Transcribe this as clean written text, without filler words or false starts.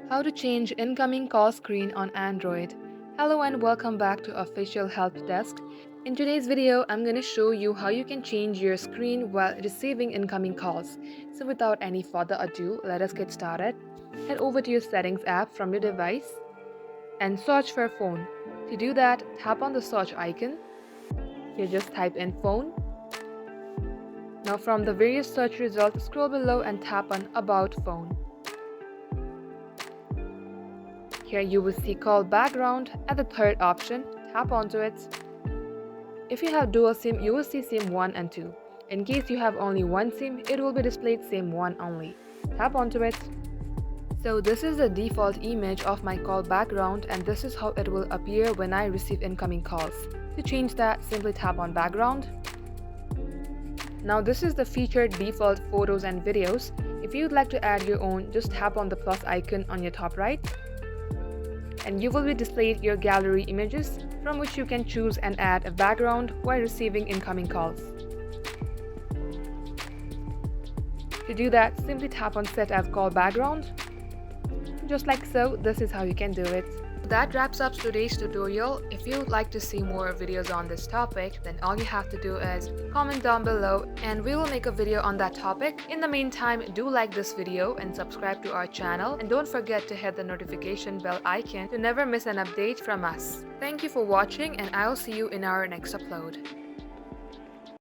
How to change incoming call screen on Android. Hello and welcome back to Official Help Desk. In today's video, I'm going to show you how you can change your screen while receiving incoming calls. So without any further ado, let us get started. Head over to your Settings app from your device and search for phone. To do that, tap on the search icon. Here just type in phone. Now from the various search results, scroll below and tap on About Phone. Here you will see Call Background at the third option. Tap onto it. If you have dual SIM, you will see SIM 1 and 2. In case you have only one SIM, it will be displayed SIM 1 only. Tap onto it. So this is the default image of my call background and this is how it will appear when I receive incoming calls. To change that, simply tap on Background. Now this is the featured default photos and videos. If you'd like to add your own, just tap on the plus icon on your top right. And you will be displayed your gallery images from which you can choose and add a background while receiving incoming calls. To do that, simply tap on Set as Call Background. Just like so, this is how you can do it. That wraps up today's tutorial. If you would like to see more videos on this topic, then all you have to do is comment down below and we will make a video on that topic. In the meantime, do like this video and subscribe to our channel and don't forget to hit the notification bell icon to never miss an update from us. Thank you for watching and I'll see you in our next upload.